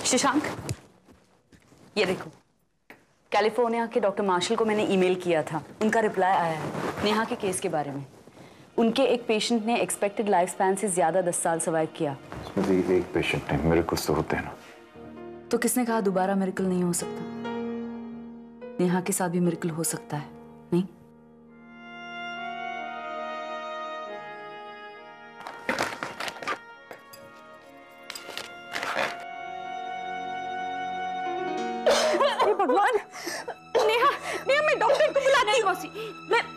शशांक, ये देखो, कैलिफोर्निया के डॉक्टर मार्शल को मैंने ईमेल किया था। उनका रिप्लाई आया है नेहा के केस के बारे में। उनके एक पेशेंट ने एक्सपेक्टेड लाइफ स्पैन से ज्यादा 10 साल सर्वाइव किया। एक पेशेंट ने, मिरेकल्स तो होते हैं ना। तो किसने कहा दोबारा मिरेकल नहीं हो सकता? नेहा के साथ भी मिरेकल हो सकता है, नहीं? भगवान, नेहा, नेहा मैं डॉक्टर को बुलाती हूँ। मौसी,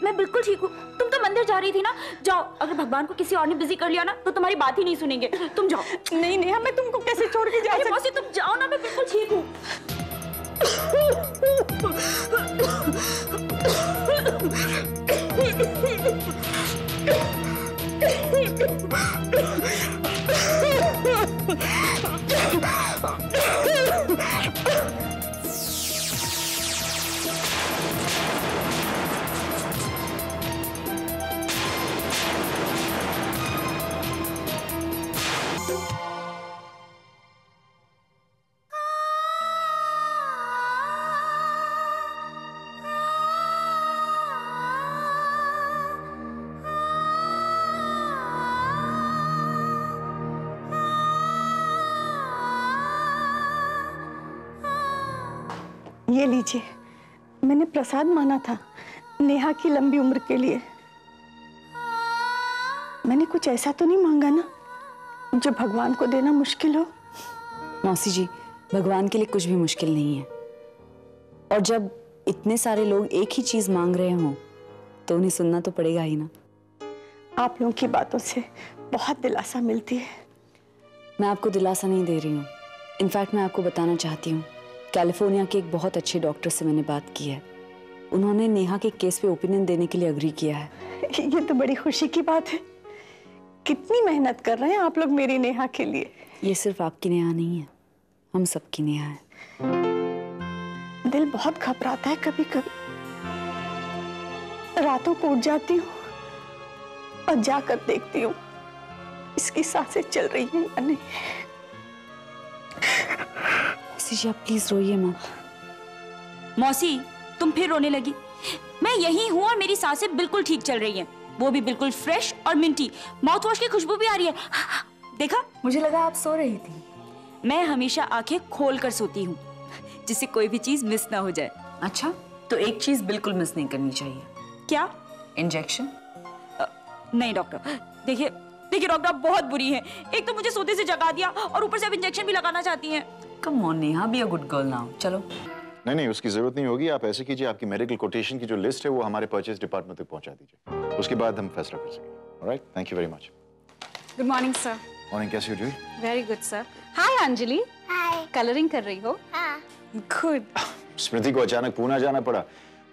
मैं बिल्कुल ठीक हूँ। तुम तो मंदिर जा रही थी ना, जाओ। अगर भगवान को किसी और ने बिजी कर लिया ना तो तुम्हारी बात ही नहीं सुनेंगे। तुम जाओ। नहीं नेहा, मैं तुमको कैसे छोड़ के जा सकती? मौसी तुम जाओ ना, मैं बिल्कुल ठीक हूँ। ये लीजिए, मैंने प्रसाद माना था नेहा की लंबी उम्र के लिए। मैंने कुछ ऐसा तो नहीं मांगा ना जो भगवान को देना मुश्किल हो। मौसी जी, भगवान के लिए कुछ भी मुश्किल नहीं है। और जब इतने सारे लोग एक ही चीज मांग रहे हों तो उन्हें सुनना तो पड़ेगा ही ना। आप लोगों की बातों से बहुत दिलासा मिलती है। मैं आपको दिलासा नहीं दे रही हूँ, इनफैक्ट मैं आपको बताना चाहती हूँ, कैलिफोर्निया के एक बहुत अच्छे डॉक्टर से मैंने बात की है। उन्होंने नेहा के केस पे ओपिनियन देने के लिए अग्री किया है। ये तो बड़ी खुशी की बात है। कितनी मेहनत कर रहे हैं आप लोग मेरी नेहा के लिए। ये सिर्फ आपकी नेहा नहीं है, हम सबकी नेहा है। दिल बहुत घबराता है कभी कभी। रातों को उठ जाती हूँ और जाकर देखती हूँ इसकी सांसें चल रही हैं या नहीं। मौसी जी, आप प्लीज रोइए मत। मौसी, तुम फिर रोने लगी। मैं यही हूँ और मेरी सांसें बिल्कुल ठीक चल रही हैं, वो भी बिल्कुल फ्रेश और मिंटी। माउथ वॉश की खुशबू भी आ रही है। देखा? मुझे लगा आप सो रही थी। मैं हमेशा आंखें खोल कर सोती हूँ जिससे कोई भी चीज मिस ना हो जाए। अच्छा, तो एक चीज बिल्कुल मिस नहीं करनी चाहिए। क्या? इंजेक्शन? नहीं डॉक्टर, देखिए डॉक्टर बहुत बुरी है। एक तो मुझे सोते से जगा दिया और ऊपर से अब इंजेक्शन भी लगाना चाहती हैं। Come on Neha, be a good girl now. चलो। नहीं, उसकी जरूरत नहीं होगी। आप ऐसे कीजिए, आपकी मेडिकल कोटेशन की जो लिस्ट है वो हमारे परचेज डिपार्टमेंट तक पहुंचा दीजिए, उसके बाद हम फैसला कर सकेंगे। Alright, thank you very much. Good morning sir. Morning, कैसी हो Juhi? Very good sir. Hi Anjali. Hi. Colouring कर रही हो? हाँ। गुड। स्मृति को अचानक पूना जाना पड़ा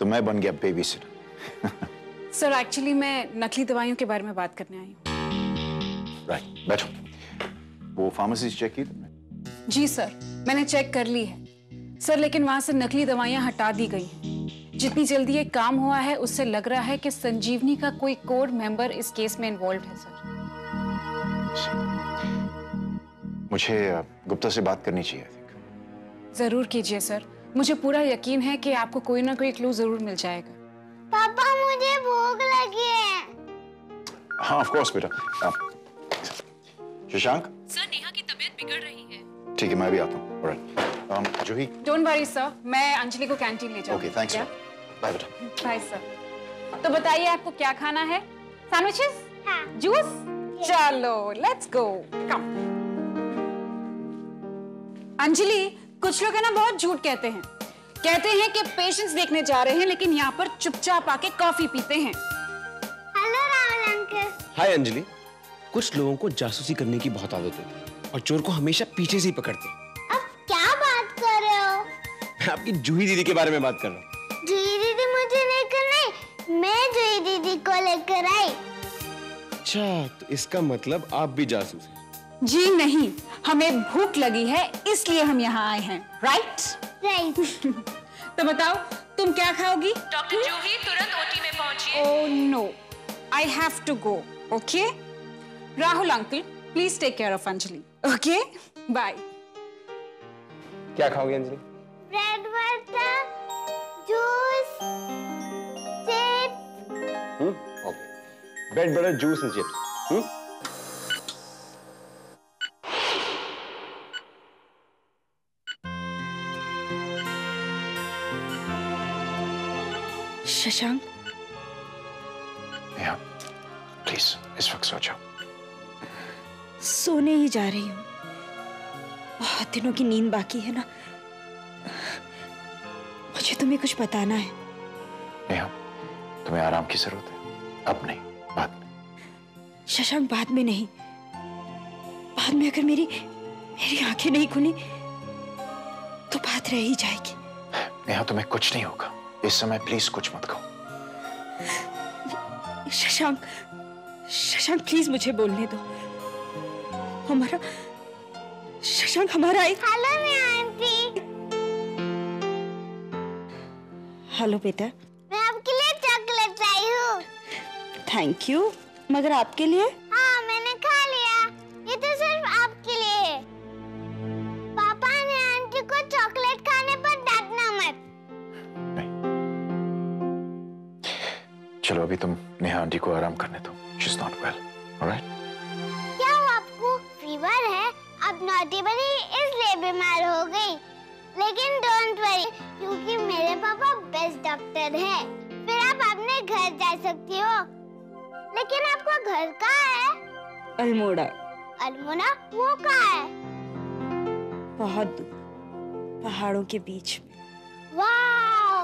तो मैं बन गया बेबी सिटर। सर एक्चुअली मैं नकली दवाइयों के बारे में बात करने आई हूँ। राइट, बैठो। वो फार्मेसी चेक की तुमने? जी सर, मैंने चेक कर ली है सर, लेकिन वहां से नकली दवाइयां हटा दी गई हैं। जितनी जल्दी ये काम हुआ है उससे लग रहा है कि संजीवनी का कोई कोर मेंबर इस केस में इन्वॉल्व है सर। मुझे गुप्ता से बात करनी चाहिए। जरूर कीजिए सर, मुझे पूरा यकीन है कि आपको कोई ना कोई क्लू जरूर मिल जाएगा। पापा, मुझे भूख लगी है। हाँ, ऑफ कोर्स बेटा। शशांक? सर, नेहा की तबीयत बिगड़ रही है। ठीक है, मैं भी आता हूँ। Alright. Juhi? Don't worry sir, मैं अंजलि को कैंटीन ले जाऊंगी। Okay, thanks. बाय बेटा। Bye sir. तो बताइए आपको क्या खाना है? सैंडविचेस? हाँ। जूस? चलो लेट्स गो। कम। अंजलि, कुछ लोग है ना बहुत झूठ कहते हैं कि पेशेंट्स देखने जा रहे हैं लेकिन यहाँ पर चुपचाप आके कॉफी पीते हैं। Hello Rahul uncle. Hi Anjali, कुछ लोगों को जासूसी करने की बहुत आदत होती है और चोर को हमेशा पीछे से ही पकड़ते हैं। अब क्या बात कर रहे हो? मैं आपकी जूही दीदी के बारे में बात कर रहा हूँ। जूही दीदी मुझे लेकर नहीं, मैं जूही दीदी को लेकर आई। अच्छा, तो इसका मतलब आप भी जासूस हैं? जी नहीं, हमें भूख लगी है इसलिए हम यहाँ आए हैं। राइट? राइट। तो बताओ तुम क्या खाओगी? डॉक्टर जूही तुरंत ओटी में पहुंचिए। Oh no, I have to go. Okay Rahul uncle, please take care of Anjali. Okay bye. क्या खाओगे Anjali? Bread butter, juice, chips. Okay, bread butter, juice and chips. Shashank, Neha, please इस वक्त सो जाओ। सोने ही जा रही हूँ। बहुत दिनों की नींद बाकी है ना। मुझे तुम्हें कुछ बताना है। नेहा, तुम्हें आराम की जरूरत है, अब नहीं, बाद में। शशांक, बाद में नहीं। बाद में अगर मेरी आंखें नहीं खुली तो बात रह ही जाएगी। नेहा, तुम्हें कुछ नहीं होगा, इस समय प्लीज कुछ मत कहो। शशांक, प्लीज मुझे बोलने दो। हमारा शशांक, हमारा एक। Hello aunty. हेलो बेटा। मैं आपके लिए चॉकलेट लाई हूँ। Thank you. मगर आपके लिए? हाँ, मैंने खा लिया। ये तो सिर्फ आपके लिए है। पापा ने आंटी को चॉकलेट खाने पर डांटना मत। नहीं, चलो अभी तुम नेहा आंटी को आराम करने दो। She is not well, alright? क्या हुआ आपको? फीवर है? आप नॉटी बनी इसलिए बीमार हो गई। लेकिन डोंट वरी, क्योंकि मेरे पापा बेस्ट डॉक्टर हैं। फिर आप अपने घर जा सकती हो। लेकिन आपका घर कहाँ है? अल्मोड़ा। अल्मोड़ा? वो कहाँ है? बहुत दूर, पहाड़ों के बीच में। वाह!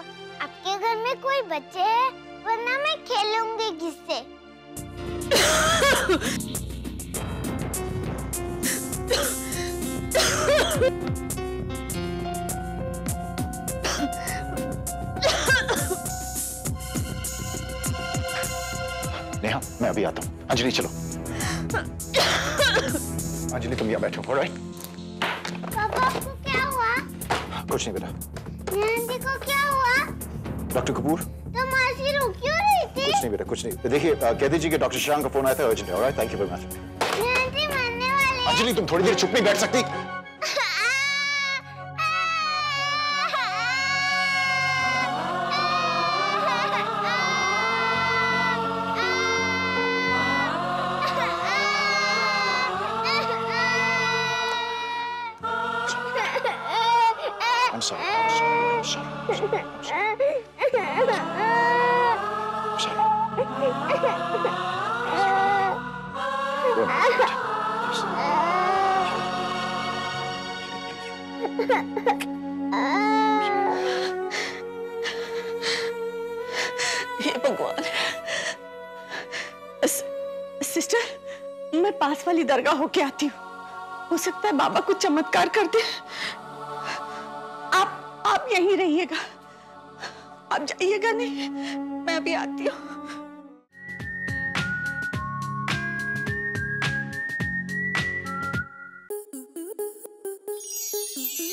आपके घर में कोई बच्चे हैं? वरना मैं खेलूंगी किससे? नेहा, मैं अभी आता हूँ। अंजलि चलो। अंजलि तुम यहाँ बैठो, ऑलराइट? पापा, आपको क्या हुआ? कुछ नहीं बेटा। आंटी को क्या हुआ? डॉक्टर कपूर? तो मासी रो क्यों रही थी? कुछ नहीं बेटा, कुछ नहीं। देखिए, कह दीजिए कि डॉक्टर शशांक का फोन आया था, अर्जेंट है, alright? Thank you very much. Aunty मरने वाली है। अंजलि, तुम थोड़ी देर चुप नहीं बैठ सकती? I'm sorry. I'm sorry. I'm sorry. I'm sorry. I'm sorry. Go on, better. हे भगवान। सिस्टर, मैं पास वाली दरगाह होके आती हूँ। हो सकता है बाबा कुछ चमत्कार कर दे। आप यहीं रहिएगा, आप जाइएगा नहीं। मैं अभी आती हूँ।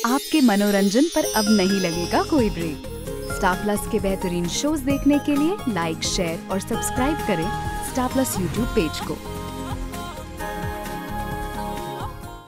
आपके मनोरंजन पर अब नहीं लगेगा कोई ब्रेक। स्टार प्लस के बेहतरीन शोज देखने के लिए लाइक, शेयर और सब्सक्राइब करें स्टार प्लस यूट्यूब पेज को।